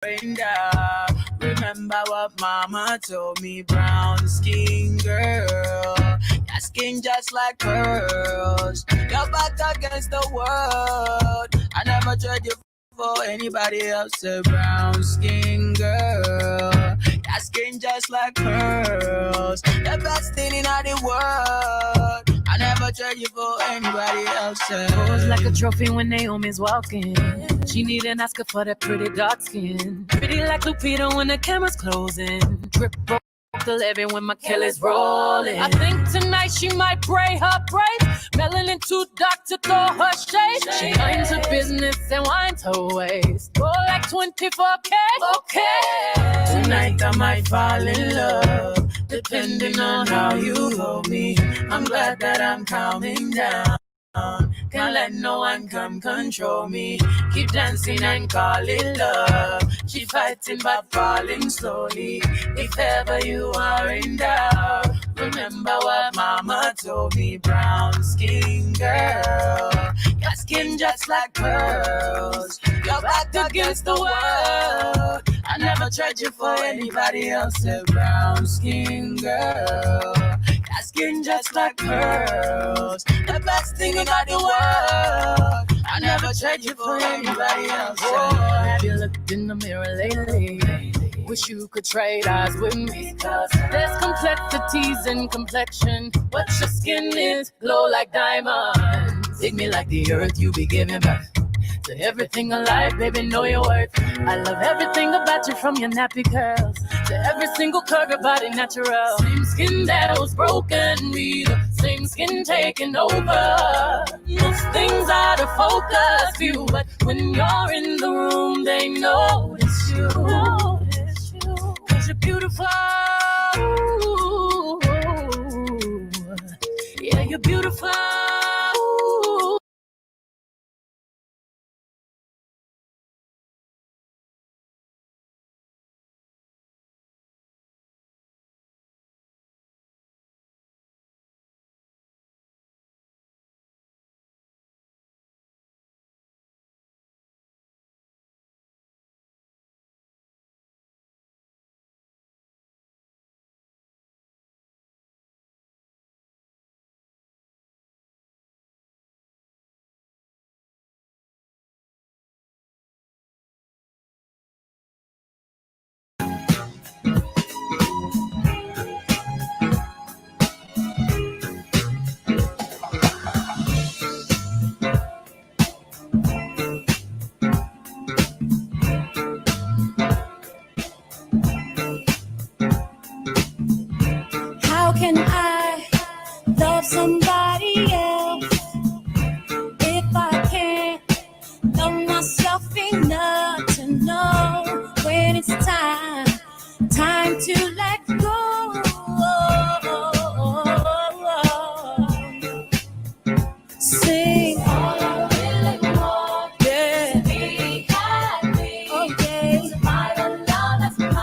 Remember what mama told me, brown skin girl. Your skin just like pearls. Your back against the world. I never tried you for anybody else. A brown skin girl. Your skin just like pearls. The best thing in all the world. I never tried you for anybody else. Pose like a trophy when Naomi's walking. She need an Oscar for that pretty dark skin. Pretty like Lupita when the camera's closing. Drip broke the levy when my Kelly's rolling. I think tonight she might braid her braids. Melanin too dark to throw her shade. She minds her business and winds her waist. Go like 24K. Okay. Tonight I might fall in love, depending on how you hold me. I'm glad that I'm calming down. Can't let no one come control me. Keep dancing and call it love. She fighting but falling slowly. If ever you are in doubt, remember what mama told me, brown skin girl. Your skin just like pearls. Your back against the world. I never tried you for anybody else. A brown skin girl. Your skin just like pearls. The best thing in all the world. I never tried you for anybody else. Oh, have you looked in the mirror lately? Wish you could trade eyes with me. There's complexities in complexion, but your skin is glow like diamonds. Dig me like the earth, you be giving birth to everything alive, baby, know your worth. I love everything about you, from your nappy curls to every single curve, your body natural. Same skin that was broken, be the same skin taking over. Most things out of focus for you, but when you're in the room, they notice you. Cause you're beautiful. Yeah, you're beautiful. How can I love somebody else if I can't love myself enough to know when it's time to let go? Sing all I really want, yeah. To be happy. Oh, yeah. To find a love that's mine.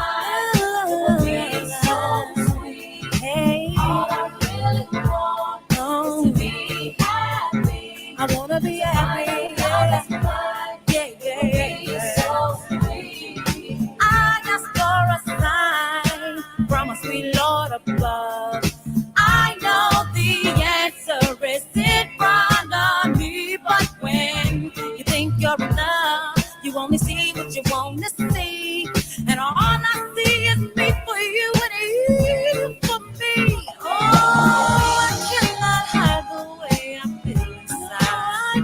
Oh, be so sweet. Hey. All I really want is to be happy. I wanna be happy. Love that's mine. Yeah, yeah, yeah. So sweet. I ask for a sign from a sweet Lord above. I know the answer is in front of me, but when you think you're enough, you only see what you want to see, and all I see is me for you and you for me. Oh, I cannot hide the way I feel inside.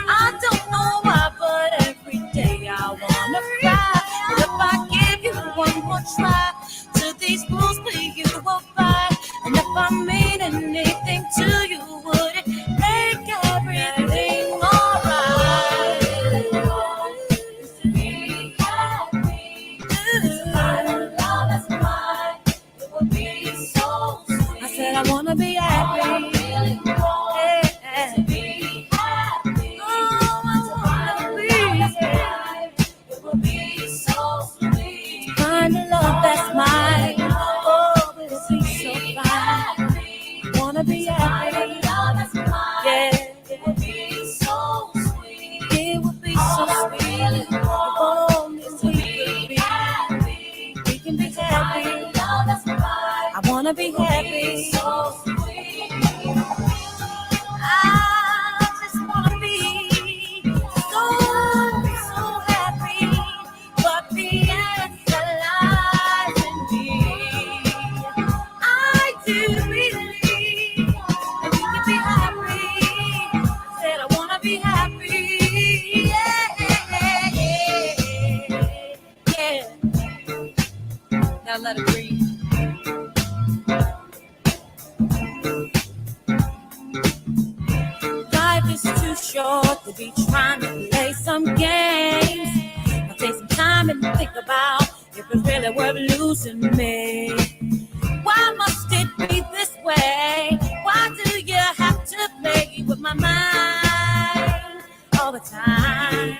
I don't know why, but every day I wanna cry. But if I give you one more try, to these fools, please you will find. And if I mean anything to you, would it make everything alright? To be happy, to find a love that's mine, it would be so sweet. I said I wanna be happy. All I really want is to be happy. Oh, I wanna be happy. It would be so sweet. Find a love that's mine. Oh, it would be so fine. Wanna be happy. wanna be happy. So sweet. I just wanna be so happy. But the answer lies in me. I do believe that we can be happy. I said I wanna be happy. Yeah. Now let it breathe. Life is too short to be trying to play some games. I'll take some time and think about if it's really worth losing me. Why must it be this way? Why do you have to play with my mind all the time?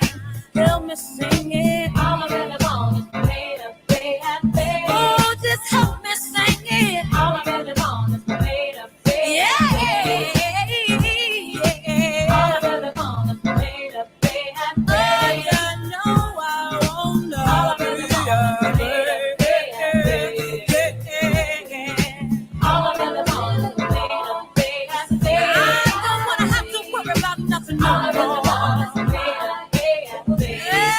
Help me sing it. All I really want is for me to be happy. Oh, just help me sing it. All I really want is for me to be happy. All I really want is for me to be happy. Oh, you know I won't know. All I really want is for me to be happy. All I really want is for me to be happy. I don't wanna have to worry about nothing no more. All I really want is for me to be happy.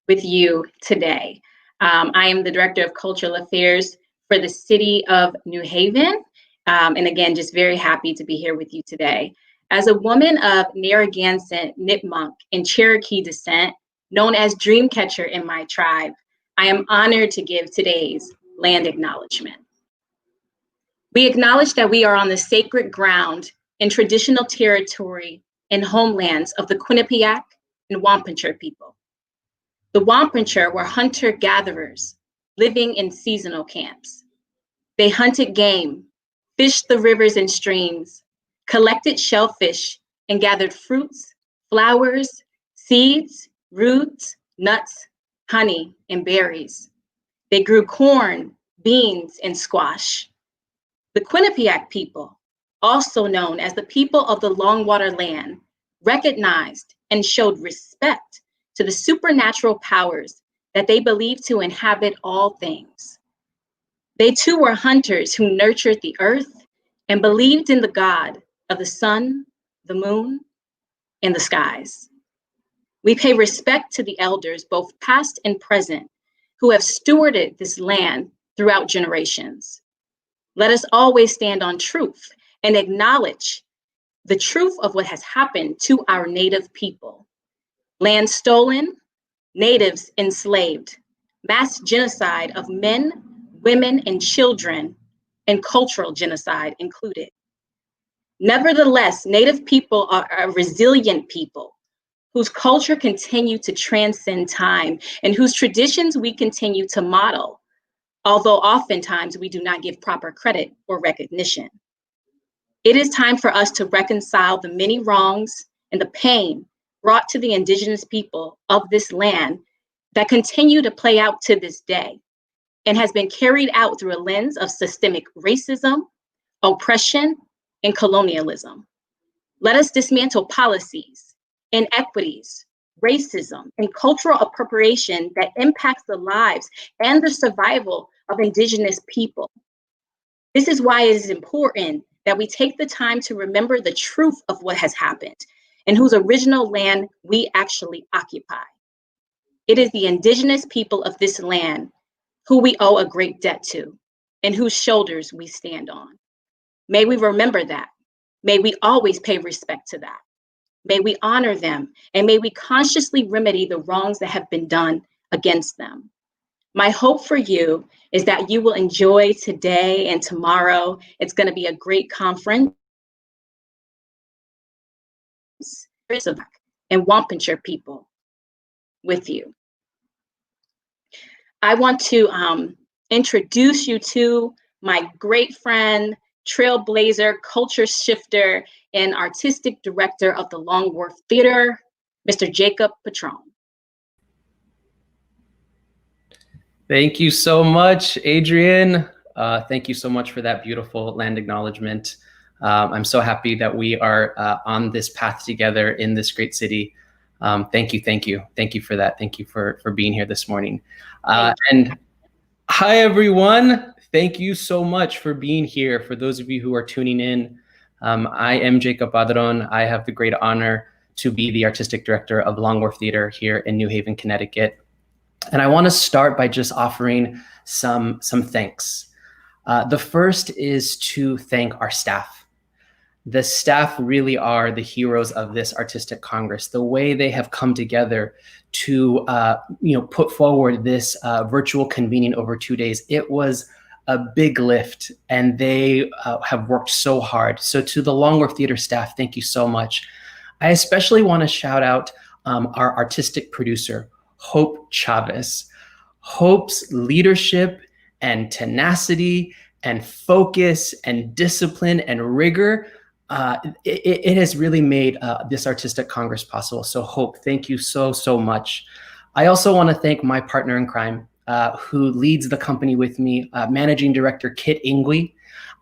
With you today. I am the Director of Cultural Affairs for the City of New Haven. And again, just very happy to be here with you today. As a woman of Narragansett, Nipmuc, and Cherokee descent, known as Dreamcatcher in my tribe, I am honored to give today's land acknowledgement. We acknowledge that we are on the sacred ground and traditional territory and homelands of the Quinnipiac and Wampanoag people. The Wampanoag were hunter-gatherers living in seasonal camps. They hunted game, fished the rivers and streams, collected shellfish, and gathered fruits, flowers, seeds, roots, nuts, honey, and berries. They grew corn, beans, and squash. The Quinnipiac people, also known as the people of the Longwater Land, recognized and showed respect to the supernatural powers that they believed to inhabit all things. They too were hunters who nurtured the earth and believed in the God of the sun, the moon, and the skies. We pay respect to the elders, both past and present, who have stewarded this land throughout generations. Let us always stand on truth and acknowledge the truth of what has happened to our Native people. Land stolen, natives enslaved, mass genocide of men, women, and children, and cultural genocide included. Nevertheless, Native people are a resilient people whose culture continue to transcend time and whose traditions we continue to model, although oftentimes we do not give proper credit or recognition. It is time for us to reconcile the many wrongs and the pain brought to the indigenous people of this land that continue to play out to this day and has been carried out through a lens of systemic racism, oppression, and colonialism. Let us dismantle policies, inequities, racism, and cultural appropriation that impacts the lives and the survival of indigenous people. This is why it is important that we take the time to remember the truth of what has happened and whose original land we actually occupy. It is the indigenous people of this land who we owe a great debt to and whose shoulders we stand on. May we remember that. May we always pay respect to that. May we honor them, and may we consciously remedy the wrongs that have been done against them. My hope for you is that you will enjoy today and tomorrow. It's going to be a great conference. And Wampanoag people with you. I want to introduce you to my great friend, trailblazer, culture shifter, and artistic director of the Long Wharf Theater, Mr. Jacob Patron. Thank you so much, Adrienne. Thank you so much for that beautiful land acknowledgement. I'm so happy that we are on this path together in this great city. Thank you, thank you. Thank you for that. Thank you for being here this morning. And hi, everyone. Thank you so much for being here. For those of you who are tuning in, I am Jacob Padron. I have the great honor to be the artistic director of Long Wharf Theater here in New Haven, Connecticut. And I want to start by just offering some thanks. The first is to thank our staff. The staff really are the heroes of this artistic congress. The way they have come together to put forward this virtual convening over 2 days, it was a big lift, and they have worked so hard. So to the Long Wharf Theater staff, thank you so much. I especially want to shout out our artistic producer, Hope Chavez. Hope's leadership and tenacity and focus and discipline and rigor, it has really made this artistic congress possible. So Hope, thank you so much. I also want to thank my partner in crime, who leads the company with me, Managing Director Kit Ingwe.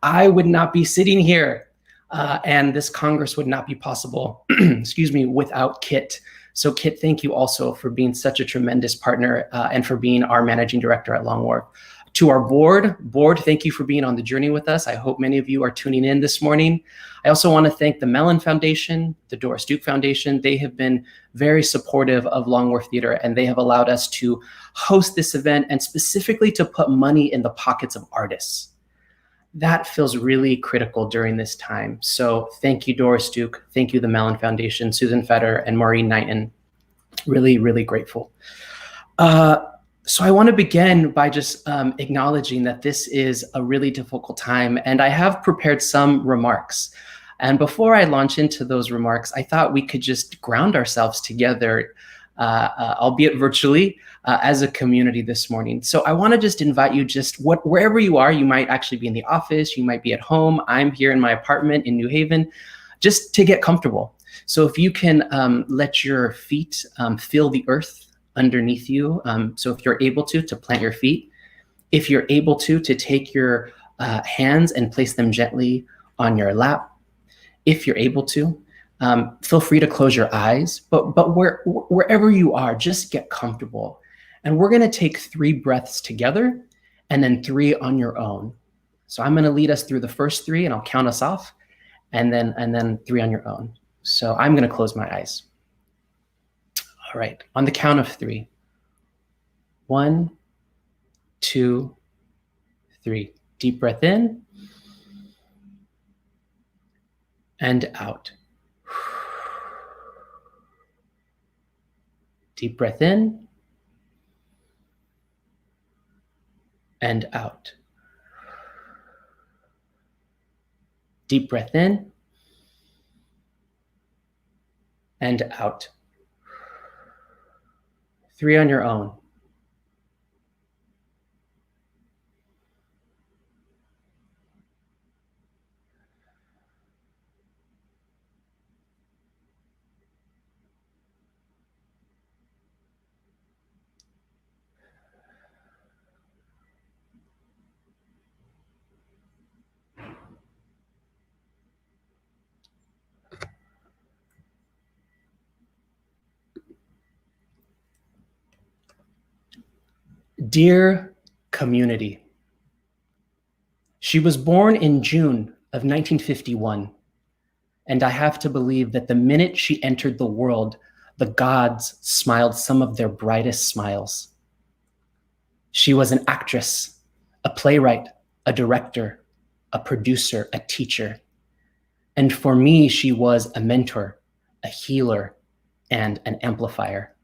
I would not be sitting here and this congress would not be possible, excuse me, without Kit. So Kit, thank you also for being such a tremendous partner and for being our managing director at Long Wharf. To our board, thank you for being on the journey with us. I hope many of you are tuning in this morning. I also want to thank the Mellon Foundation, the Doris Duke Foundation. They have been very supportive of Long Wharf Theater, and they have allowed us to host this event and specifically to put money in the pockets of artists. That feels really critical during this time. So thank you, Doris Duke. Thank you, the Mellon Foundation, Susan Fetter, and Maureen Knighton. Really, really grateful. So I want to begin by just acknowledging that this is a really difficult time, and I have prepared some remarks. And before I launch into those remarks, I thought we could just ground ourselves together, albeit virtually, as a community this morning. So I want to just invite you, wherever you are, you might actually be in the office, you might be at home. I'm here in my apartment in New Haven, just to get comfortable. So if you can let your feet feel the earth underneath you. So if you're able to plant your feet, if you're able to take your hands and place them gently on your lap, if you're able to, feel free to close your eyes, but wherever you are, just get comfortable. And we're gonna take 3 breaths together and then 3 on your own. So I'm gonna lead us through the first 3 and I'll count us off, and then 3 on your own. So I'm gonna close my eyes. All right, on the count of 3. 1, 2, 3. Deep breath in and out. Deep breath in and out. Deep breath in and out. 3 on your own. Dear community, she was born in June of 1951. And I have to believe that the minute she entered the world, the gods smiled some of their brightest smiles. She was an actress, a playwright, a director, a producer, a teacher. And for me, she was a mentor, a healer, and an amplifier.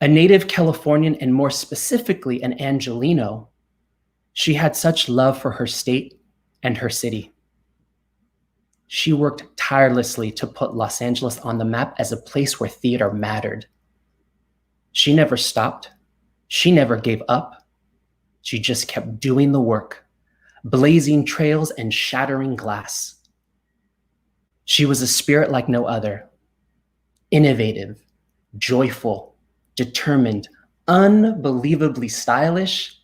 A native Californian, and more specifically, an Angelino, she had such love for her state and her city. She worked tirelessly to put Los Angeles on the map as a place where theater mattered. She never stopped. She never gave up. She just kept doing the work, blazing trails and shattering glass. She was a spirit like no other, innovative, joyful, determined, unbelievably stylish,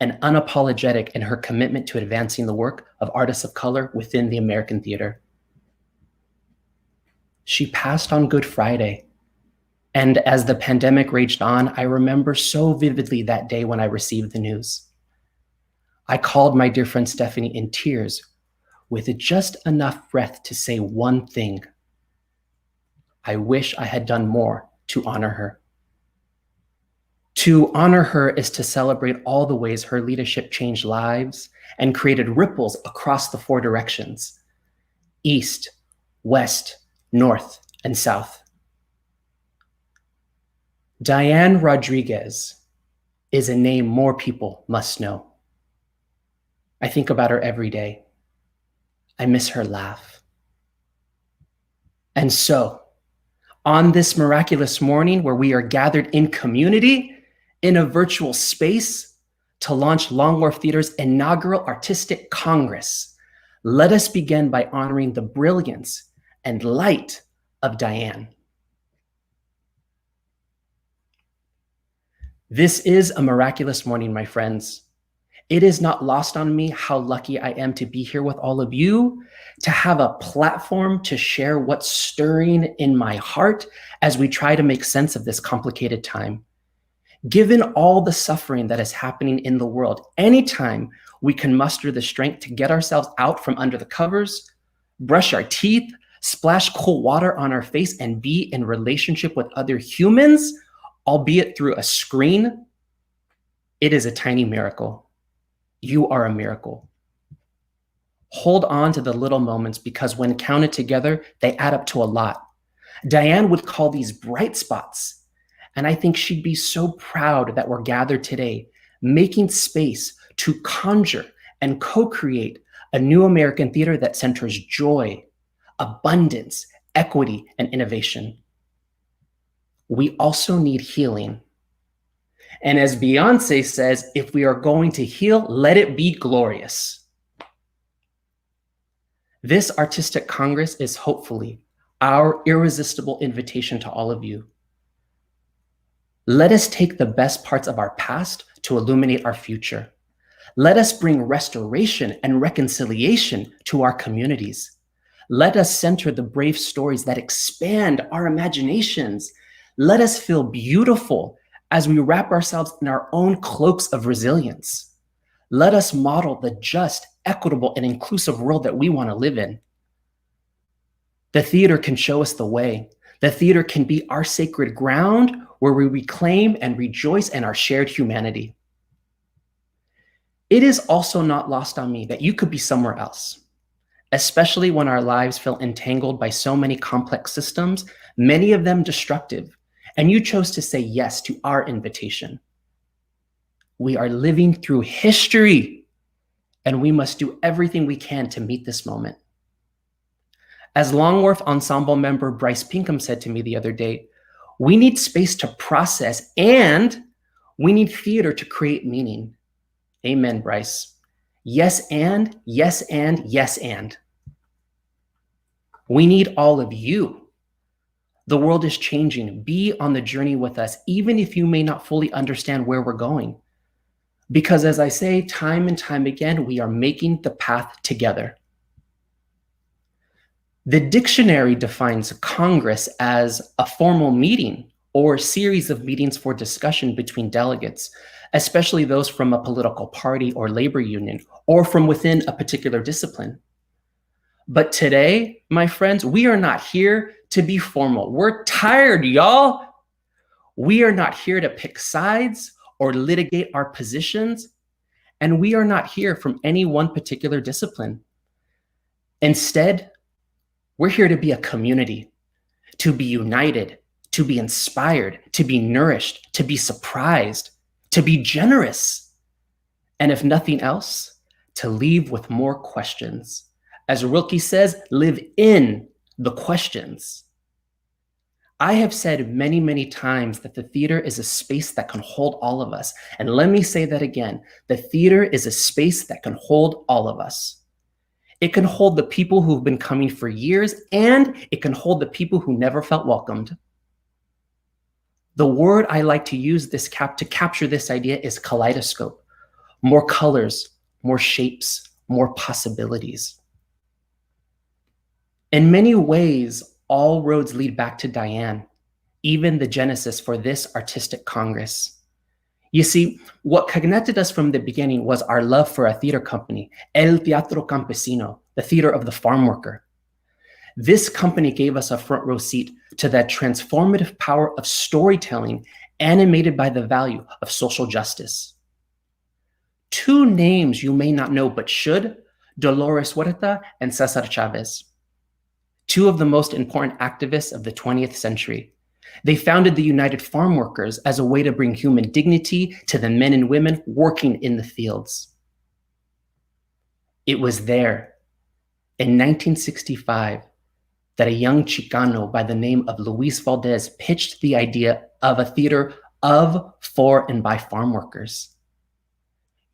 and unapologetic in her commitment to advancing the work of artists of color within the American theater. She passed on Good Friday. And as the pandemic raged on, I remember so vividly that day when I received the news. I called my dear friend Stephanie in tears with just enough breath to say one thing. I wish I had done more to honor her. To honor her is to celebrate all the ways her leadership changed lives and created ripples across the 4 directions: East, West, North, and South. Diane Rodriguez is a name more people must know. I think about her every day. I miss her laugh. And so, on this miraculous morning where we are gathered in community, in a virtual space to launch Long Wharf Theater's inaugural Artistic Congress, let us begin by honoring the brilliance and light of Diane. This is a miraculous morning, my friends. It is not lost on me how lucky I am to be here with all of you, to have a platform to share what's stirring in my heart as we try to make sense of this complicated time. Given all the suffering that is happening in the world, anytime we can muster the strength to get ourselves out from under the covers, brush our teeth, splash cool water on our face, and be in relationship with other humans, albeit through a screen, it is a tiny miracle. You are a miracle. Hold on to the little moments because when counted together, they add up to a lot. Diane would call these bright spots. And I think she'd be so proud that we're gathered today, making space to conjure and co-create a new American theater that centers joy, abundance, equity, and innovation. We also need healing. And as Beyonce says, if we are going to heal, let it be glorious. This Artistic Congress is hopefully our irresistible invitation to all of you. Let us take the best parts of our past to illuminate our future. Let us bring restoration and reconciliation to our communities. Let us center the brave stories that expand our imaginations. Let us feel beautiful as we wrap ourselves in our own cloaks of resilience. Let us model the just, equitable, and inclusive world that we want to live in. The theater can show us the way. The theater can be our sacred ground where we reclaim and rejoice in our shared humanity. It is also not lost on me that you could be somewhere else, especially when our lives feel entangled by so many complex systems, many of them destructive, and you chose to say yes to our invitation. We are living through history, and we must do everything we can to meet this moment. As Long Wharf Ensemble member Bryce Pinkham said to me the other day, we need space to process and we need theater to create meaning. Amen, Bryce. Yes, and yes, and yes, and. We need all of you. The world is changing. Be on the journey with us, even if you may not fully understand where we're going. Because as I say time and time again, we are making the path together. The dictionary defines Congress as a formal meeting or series of meetings for discussion between delegates, especially those from a political party or labor union, or from within a particular discipline. But today, my friends, we are not here to be formal. We're tired, y'all. We are not here to pick sides or litigate our positions, and we are not here from any one particular discipline. Instead, we're here to be a community, to be united, to be inspired, to be nourished, to be surprised, to be generous, and if nothing else, to leave with more questions. As Rilke says, live in the questions. I have said many, many times that the theater is a space that can hold all of us. And let me say that again. The theater is a space that can hold all of us. It can hold the people who've been coming for years, and it can hold the people who never felt welcomed. The word I like to use to capture this idea is kaleidoscope. More colors, more shapes, more possibilities. In many ways, all roads lead back to Diane, even the genesis for this artistic congress. You see, what connected us from the beginning was our love for a theater company, El Teatro Campesino, the theater of the farm worker. This company gave us a front row seat to that transformative power of storytelling animated by the value of social justice. Two names you may not know but should, Dolores Huerta and Cesar Chavez. Two of the most important activists of the 20th century. They founded the United Farm Workers as a way to bring human dignity to the men and women working in the fields. It was there, in 1965, that a young Chicano by the name of Luis Valdez pitched the idea of a theater of, for, and by farm workers.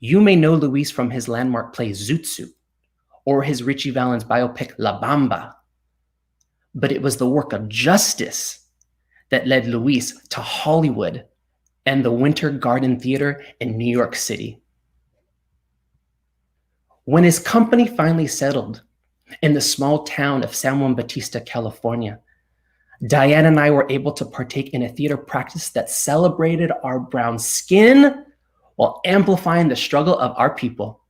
You may know Luis from his landmark play Zoot Suit, or his Richie Valens biopic La Bamba. But it was the work of justice that led Luis to Hollywood and the Winter Garden Theater in New York City. When his company finally settled in the small town of San Juan Bautista, California, Diane and I were able to partake in a theater practice that celebrated our brown skin while amplifying the struggle of our people.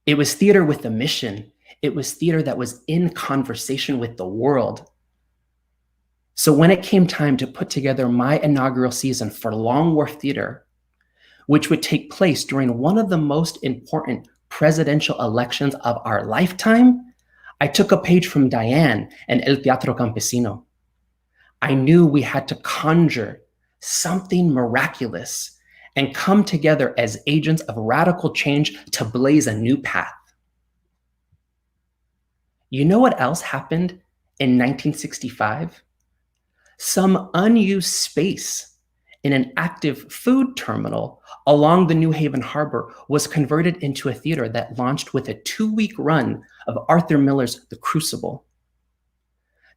It was theater with a mission. It was theater that was in conversation with the world. So when it came time to put together my inaugural season for Long Wharf Theater, which would take place during one of the most important presidential elections of our lifetime, I took a page from Diane and El Teatro Campesino. I knew we had to conjure something miraculous and come together as agents of radical change to blaze a new path. You know what else happened in 1965? Some unused space in an active food terminal along the New Haven Harbor was converted into a theater that launched with a 2-week run of Arthur Miller's The Crucible.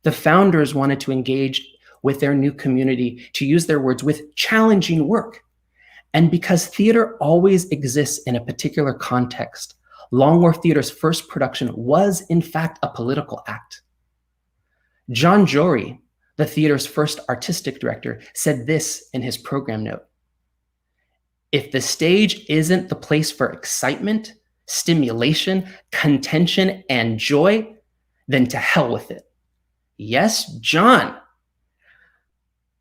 The founders wanted to engage with their new community, to use their words, with challenging work. And because theater always exists in a particular context, Long Wharf Theater's first production was, in fact, a political act. John Jory, the theater's first artistic director, said this in his program note: "If the stage isn't the place for excitement, stimulation, contention, and joy, then to hell with it." Yes, John.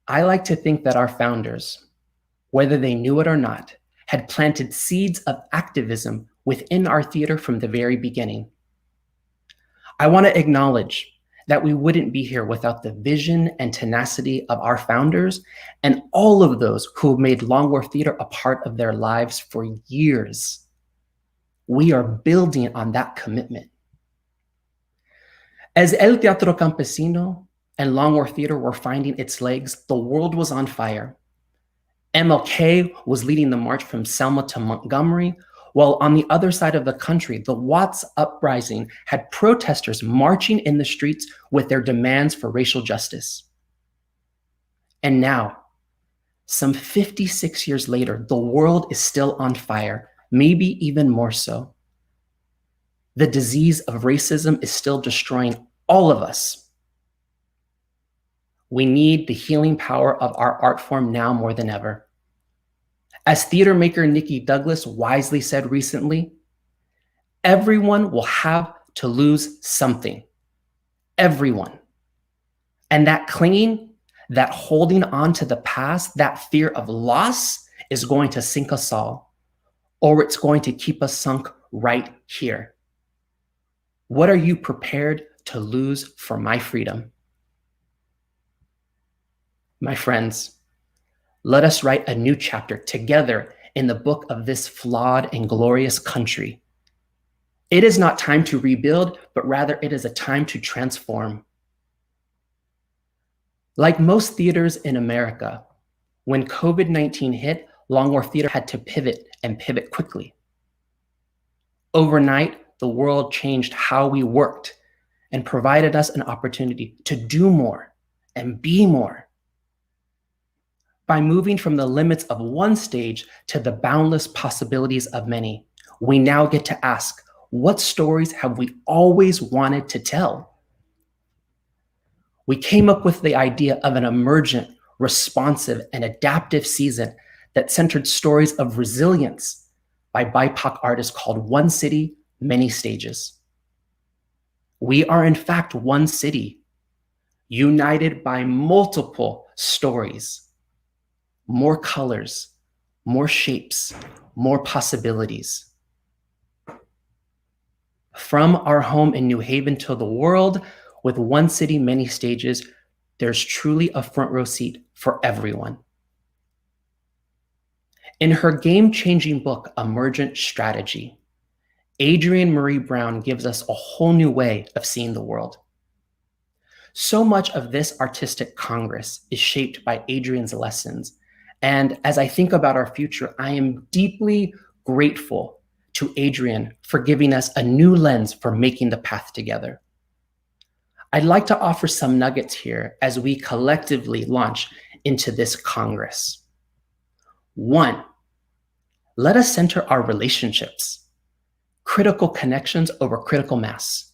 I like to think that our founders, whether they knew it or not, had planted seeds of activism within our theater from the very beginning. I want to acknowledge that we wouldn't be here without the vision and tenacity of our founders and all of those who made Long Wharf Theater a part of their lives for years. We are building on that commitment. As El Teatro Campesino and Long Wharf Theater were finding its legs, the world was on fire. MLK was leading the march from Selma to Montgomery, while on the other side of the country, the Watts Uprising had protesters marching in the streets with their demands for racial justice. And now, some 56 years later, the world is still on fire, maybe even more so. The disease of racism is still destroying all of us. We need the healing power of our art form now more than ever. As theater maker Nikki Douglas wisely said recently, everyone will have to lose something. Everyone. And that clinging, that holding on to the past, that fear of loss is going to sink us all, or it's going to keep us sunk right here. What are you prepared to lose for my freedom? My friends, let us write a new chapter together in the book of this flawed and glorious country. It is not time to rebuild, but rather it is a time to transform. Like most theaters in America, when COVID-19 hit, Long Wharf Theater had to pivot and pivot quickly. Overnight, the world changed how we worked and provided us an opportunity to do more and be more. By moving from the limits of one stage to the boundless possibilities of many, we now get to ask, what stories have we always wanted to tell? We came up with the idea of an emergent, responsive, and adaptive season that centered stories of resilience by BIPOC artists called One City, Many Stages. We are in fact one city, united by multiple stories, more colors, more shapes, more possibilities. From our home in New Haven to the world, with One City, Many Stages, there's truly a front row seat for everyone. In her game-changing book, Emergent Strategy, Adrienne Maree Brown gives us a whole new way of seeing the world. So much of this artistic congress is shaped by Adrienne's lessons. And as I think about our future, I am deeply grateful to Adrienne for giving us a new lens for making the path together. I'd like to offer some nuggets here as we collectively launch into this Congress. 1, let us center our relationships, critical connections over critical mass.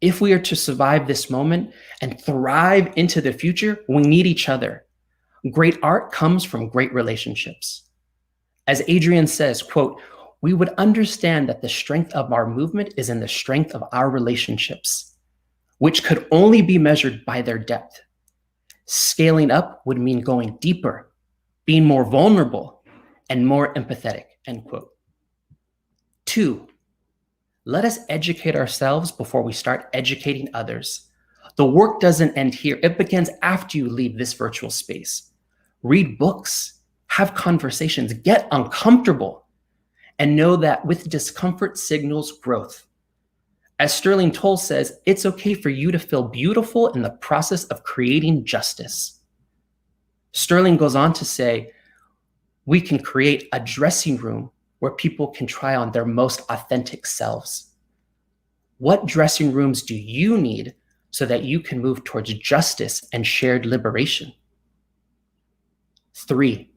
If we are to survive this moment and thrive into the future, we need each other. Great art comes from great relationships. As Adrienne says, quote, we would understand that the strength of our movement is in the strength of our relationships, which could only be measured by their depth. Scaling up would mean going deeper, being more vulnerable, and more empathetic, end quote. 2, let us educate ourselves before we start educating others. The work doesn't end here. It begins after you leave this virtual space. Read books, have conversations, get uncomfortable, and know that with discomfort signals growth. As Sterling Toll says, it's okay for you to feel beautiful in the process of creating justice. Sterling goes on to say, we can create a dressing room where people can try on their most authentic selves. What dressing rooms do you need so that you can move towards justice and shared liberation? 3,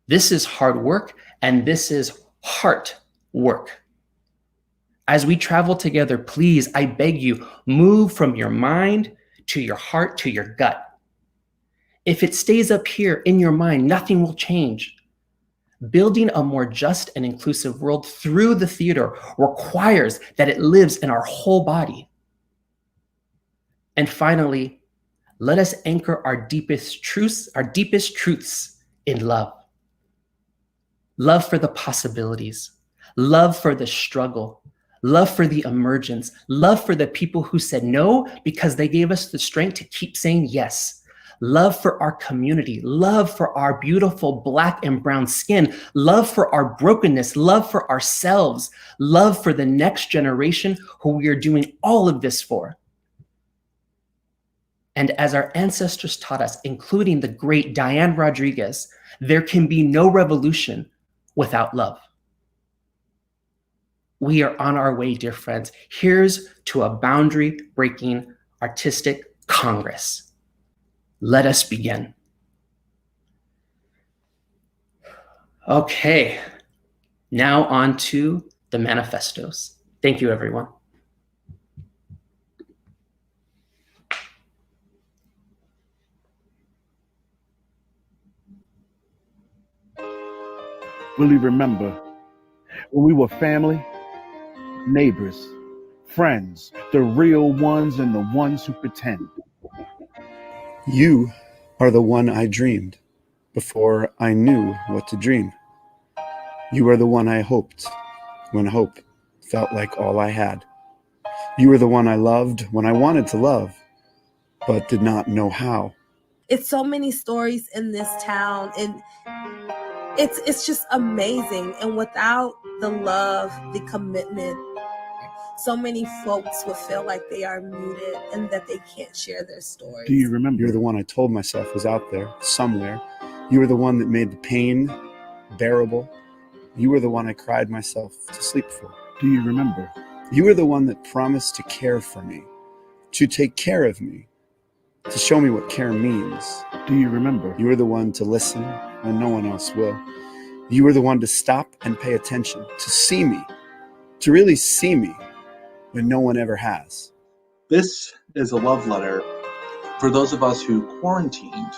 this is hard work and this is heart work. As we travel together, please, I beg you, move from your mind to your heart to your gut. If it stays up here in your mind, nothing will change. Building a more just and inclusive world through the theater requires that it lives in our whole body. And finally, let us anchor our deepest truths in love. Love for the possibilities, love for the struggle, love for the emergence, love for the people who said no because they gave us the strength to keep saying yes. Love for our community, love for our beautiful Black and brown skin, love for our brokenness, love for ourselves, love for the next generation who we are doing all of this for. And as our ancestors taught us, including the great Diane Rodriguez, there can be no revolution without love. We are on our way, dear friends. Here's to a boundary-breaking artistic congress. Let us begin. Okay, now on to the manifestos. Thank you, everyone. Will you remember when we were family, neighbors, friends, the real ones and the ones who pretend? You are the one I dreamed before I knew what to dream. You are the one I hoped when hope felt like all I had. You were the one I loved when I wanted to love, but did not know how. It's so many stories in this town, and it's just amazing. And without the love, the commitment, so many folks will feel like they are muted and that they can't share their stories. Do you remember? You're the one I told myself was out there somewhere. You were the one that made the pain bearable. You were the one I cried myself to sleep for. Do you remember? You were the one that promised to care for me, to take care of me, to show me what care means. Do you remember? You were the one to listen when no one else will. You were the one to stop and pay attention, to see me, to really see me when no one ever has. This is a love letter for those of us who quarantined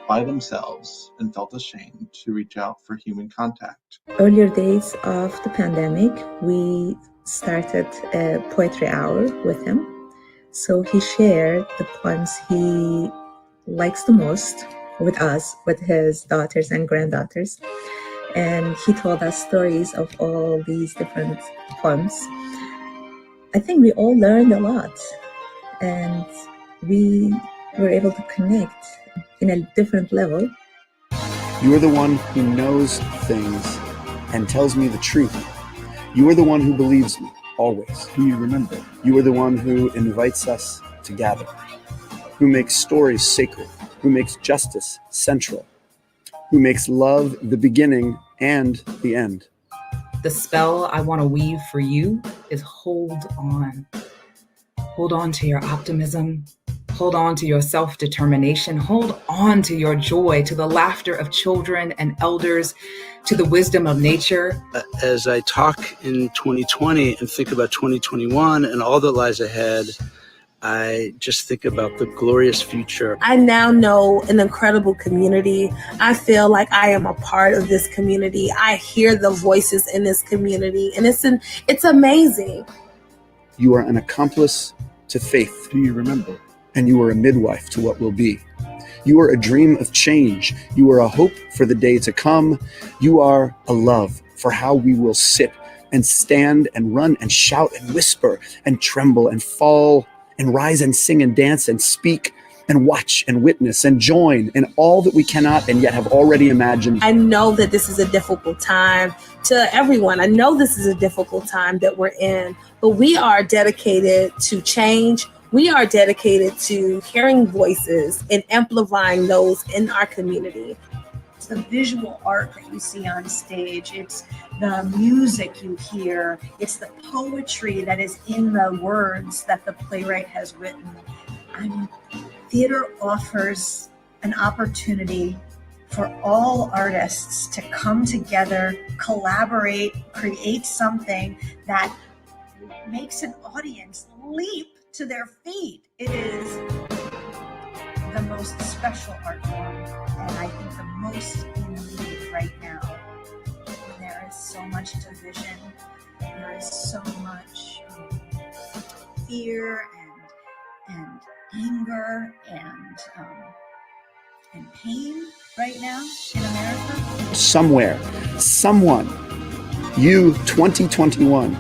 by themselves and felt ashamed to reach out for human contact. Earlier days of the pandemic, we started a poetry hour with him. So he shared the poems he likes the most with us, with his daughters and granddaughters. And he told us stories of all these different poems. I think we all learned a lot, and we were able to connect in a different level. You are the one who knows things and tells me the truth. You are the one who believes me, always. Do you remember? You are the one who invites us to gather, who makes stories sacred, who makes justice central, who makes love the beginning and the end. The spell I want to weave for you is hold on. Hold on to your optimism. Hold on to your self-determination. Hold on to your joy, to the laughter of children and elders, to the wisdom of nature. As I talk in 2020 and think about 2021 and all that lies ahead, I just think about the glorious future. I now know an incredible community. I feel like I am a part of this community. I hear the voices in this community, and it's amazing. You are an accomplice to faith. Do you remember? And you are a midwife to what will be. You are a dream of change. You are a hope for the day to come. You are a love for how we will sit and stand and run and shout and whisper and tremble and fall and rise and sing and dance and speak and watch and witness and join in all that we cannot and yet have already imagined. I know that this is a difficult time to everyone. I know this is a difficult time that we're in, but we are dedicated to change. We are dedicated to hearing voices and amplifying those in our community. It's the visual art that you see on stage. It's the music you hear. It's the poetry that is in the words that the playwright has written. I mean, theater offers an opportunity for all artists to come together, collaborate, create something that makes an audience leap to their feet. It is the most special art form, and I think the most in need right now. There is so much division, there is so much fear and anger and pain right now in America. Somewhere, someone, you 2021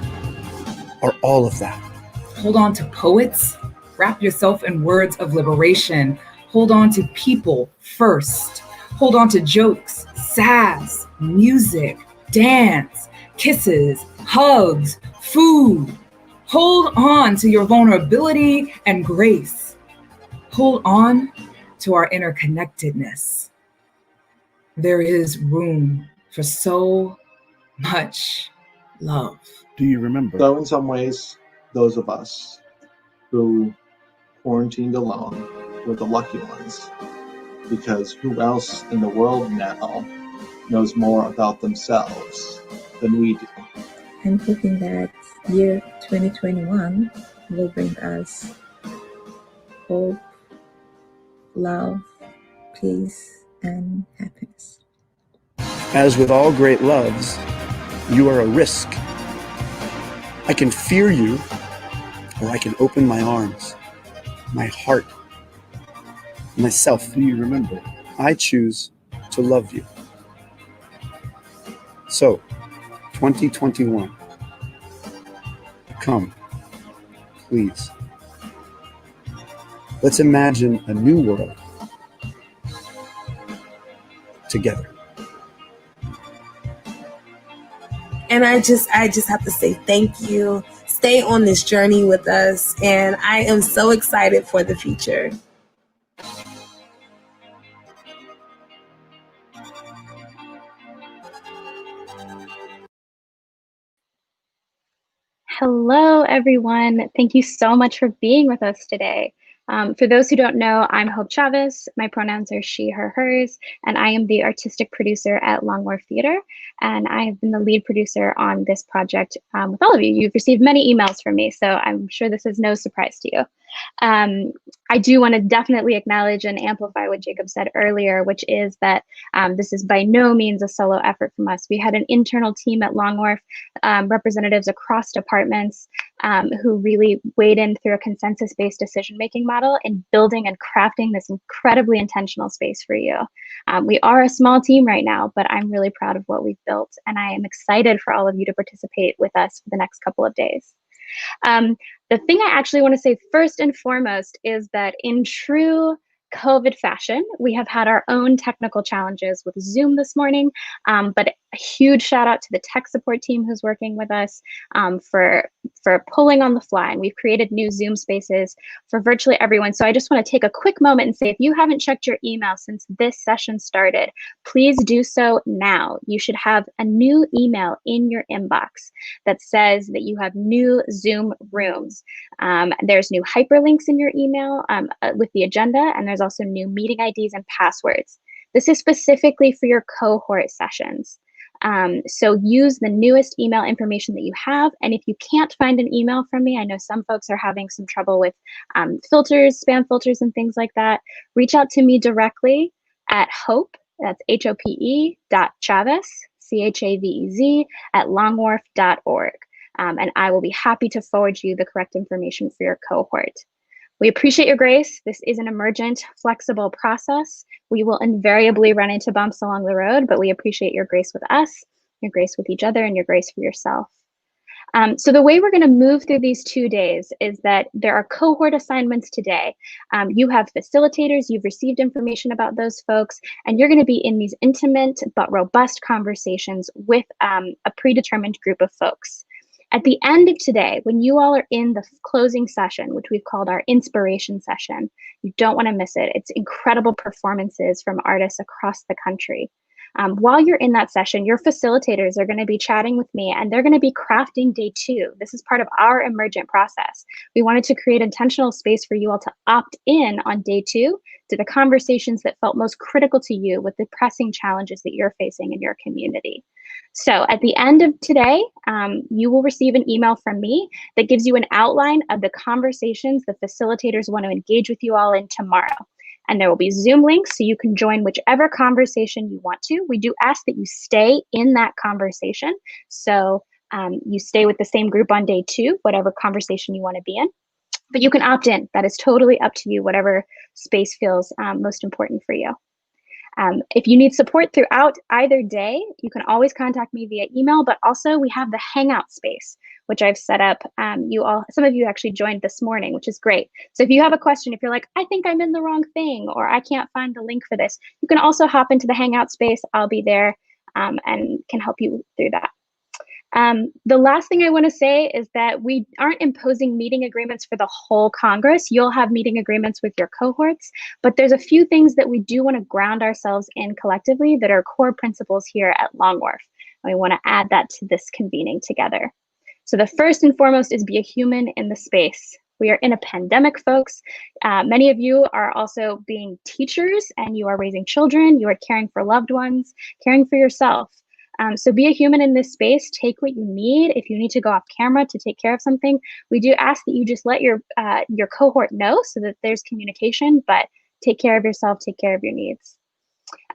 are all of that. Hold on to poets. Wrap yourself in words of liberation. Hold on to people first. Hold on to jokes, sass, music, dance, kisses, hugs, food. Hold on to your vulnerability and grace. Hold on to our interconnectedness. There is room for so much love. Do you remember? So in some ways, those of us who quarantined alone were the lucky ones, because who else in the world now knows more about themselves than we do? I'm hoping that year 2021 will bring us hope, love, peace, and happiness. As with all great loves, you are a risk. I can fear you, or I can open my arms, my heart, myself. Do you remember? I choose to love you. So, 2021, come, please. Let's imagine a new world together. And I just have to say thank you. Stay on this journey with us, and I am so excited for the future. Hello, everyone. Thank you so much for being with us today. For those who don't know, I'm Hope Chavez. My pronouns are she, her, hers, and I am the artistic producer at Long Wharf Theater. And I have been the lead producer on this project with all of you. You've received many emails from me, so I'm sure this is no surprise to you. I do want to definitely acknowledge and amplify what Jacob said earlier, which is that this is by no means a solo effort from us. We had an internal team at Long Wharf, representatives across departments who really weighed in through a consensus-based decision-making model in building and crafting this incredibly intentional space for you. We are a small team right now, but I'm really proud of what we've built, and I am excited for all of you to participate with us for the next couple of days. The thing I actually want to say first and foremost is that in true COVID fashion, we have had our own technical challenges with Zoom this morning, but a huge shout out to the tech support team who's working with us for pulling on the fly. And we've created new Zoom spaces for virtually everyone. So I just want to take a quick moment and say, if you haven't checked your email since this session started, please do so now. You should have a new email in your inbox that says that you have new Zoom rooms. There's new hyperlinks in your email with the agenda, and there's also new meeting IDs and passwords. This is specifically for your cohort sessions. So use the newest email information that you have. And if you can't find an email from me, I know some folks are having some trouble with filters, spam filters and things like that. Reach out to me directly at hope, that's HOPE .Chavez, CHAVEZ at longwharf.org. And I will be happy to forward you the correct information for your cohort. We appreciate your grace. This is an emergent, flexible process. We will invariably run into bumps along the road, but we appreciate your grace with us, your grace with each other, and your grace for yourself. So the way we're going to move through these 2 days is that there are cohort assignments today. You have facilitators, you've received information about those folks, and you're going to be in these intimate but robust conversations with a predetermined group of folks. At the end of today, when you all are in the closing session, which we've called our inspiration session, you don't want to miss it. It's incredible performances from artists across the country. While you're in that session, your facilitators are going to be chatting with me, and they're going to be crafting day 2. This is part of our emergent process. We wanted to create intentional space for you all to opt in on day 2 to the conversations that felt most critical to you with the pressing challenges that you're facing in your community. So at the end of today, you will receive an email from me that gives you an outline of the conversations the facilitators want to engage with you all in tomorrow. And there will be Zoom links so you can join whichever conversation you want to. We do ask that you stay in that conversation. So you stay with the same group on day 2, whatever conversation you want to be in. But you can opt in. That is totally up to you, whatever space feels most important for you. If you need support throughout either day, you can always contact me via email, but also we have the Hangout space, which I've set up. Some of you actually joined this morning, which is great. So if you have a question, if you're like, I think I'm in the wrong thing, or I can't find the link for this, you can also hop into the Hangout space. I'll be there and can help you through that. The last thing I want to say is that we aren't imposing meeting agreements for the whole Congress. You'll have meeting agreements with your cohorts, but there's a few things that we do want to ground ourselves in collectively that are core principles here at Long Wharf. And we want to add that to this convening together. So the first and foremost is be a human in the space. We are in a pandemic, folks. Many of you are also being teachers, and you are raising children, you are caring for loved ones, caring for yourself. So be a human in this space. Take what you need. If you need to go off camera to take care of something, we do ask that you just let your cohort know so that there's communication, but take care of yourself, take care of your needs.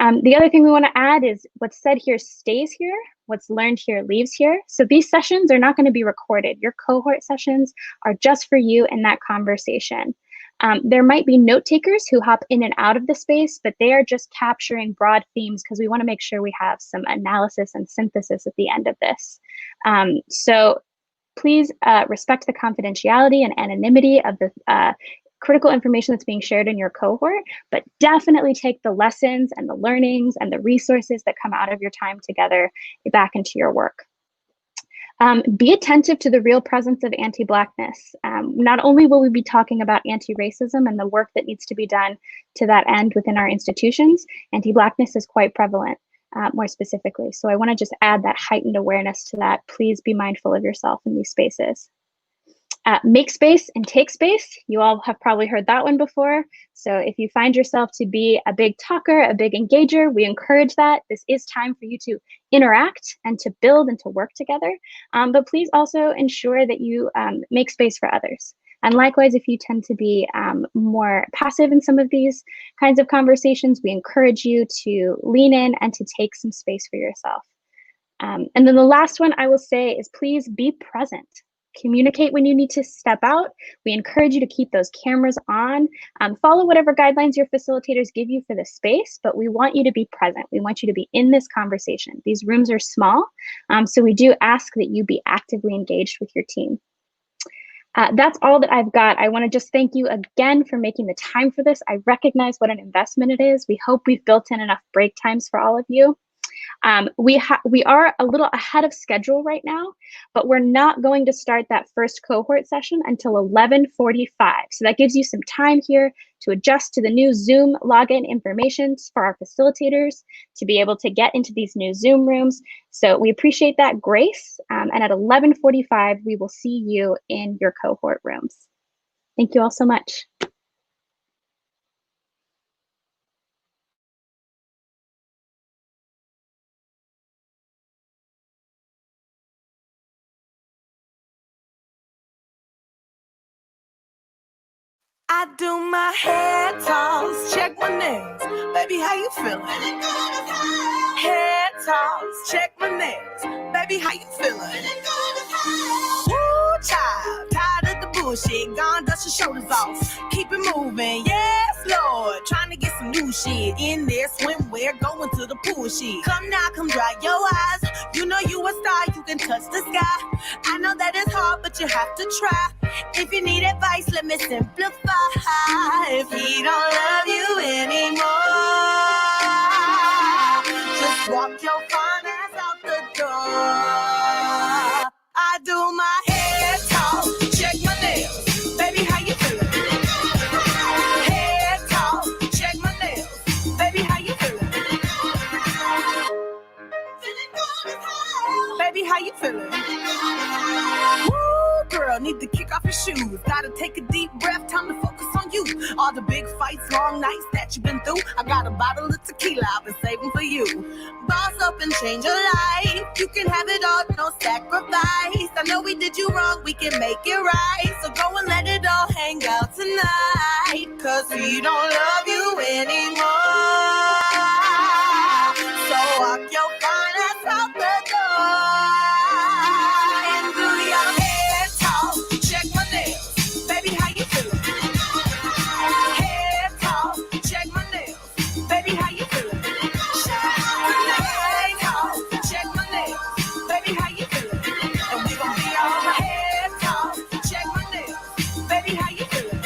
The other thing we want to add is what's said here stays here, what's learned here leaves here. So these sessions are not going to be recorded. Your cohort sessions are just for you in that conversation. There might be note takers who hop in and out of the space, but they are just capturing broad themes because we want to make sure we have some analysis and synthesis at the end of this. So please respect the confidentiality and anonymity of the critical information that's being shared in your cohort, but definitely take the lessons and the learnings and the resources that come out of your time together back into your work. Be attentive to the real presence of anti-Blackness. Not only will we be talking about anti-racism and the work that needs to be done to that end within our institutions, anti-Blackness is quite prevalent, more specifically. So I want to just add that heightened awareness to that. Please be mindful of yourself in these spaces. Make space and take space. You all have probably heard that one before. So if you find yourself to be a big talker, a big engager, we encourage that. This is time for you to interact and to build and to work together. But please also ensure that you make space for others. And likewise, if you tend to be more passive in some of these kinds of conversations, we encourage you to lean in and to take some space for yourself. And then the last one I will say is please be present. Communicate when you need to step out. We encourage you to keep those cameras on. Follow whatever guidelines your facilitators give you for the space, but we want you to be present. We want you to be in this conversation. These rooms are small, so we do ask that you be actively engaged with your team. That's all that I've got. I want to just thank you again for making the time for this. I recognize what an investment it is. We hope we've built in enough break times for all of you. We are a little ahead of schedule right now, but we're not going to start that first cohort session until 11:45. So that gives you some time here to adjust to the new Zoom login information for our facilitators to be able to get into these new Zoom rooms. So we appreciate that grace. And at 11:45, we will see you in your cohort rooms. Thank you all so much. I do my hair toss, check my nails. Baby, how you feeling? Hair toss, check my nails. Baby, how you feeling? Woo, child, tired of the bullshit. Gone, dust your shoulders off. Keep it moving, yes, Lord. Trying to get some new shit in there. Swimwear, going to the pool shit. Come now, come dry your eyes. You know you a star, you can touch the sky. I know that it's hard, but you have to try. If you need advice, let me simplify. If he don't love you anymore, just walk your fine ass out the door. I do my hair talk, check my nails. Baby, how you feeling? Hair talk, check my nails. Baby, how you feeling? Baby, how you feeling? Woo, girl, need to kick off your shoes. Gotta take a deep breath, time to focus on you. All the big fights, long nights that you've been through. I got a bottle of tequila I've been saving for you. Boss up and change your life. You can have it all, no sacrifice. I know we did you wrong, we can make it right. So go and let it all hang out tonight. Cause we don't love you anymore. So walk your fine ass out the door. And do your hair talk, check my nails. Baby, how you feeling? Hair talk, check my nails. Baby, how you feeling? Hair talk, check my nails. Baby, how you feeling? And we gon' be all right. Hair talk, check my nails. Baby, how you feeling?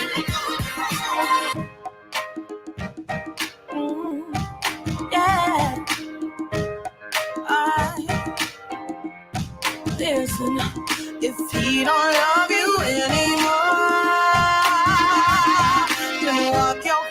Yeah. Listen, if he don't love you anymore, then walk your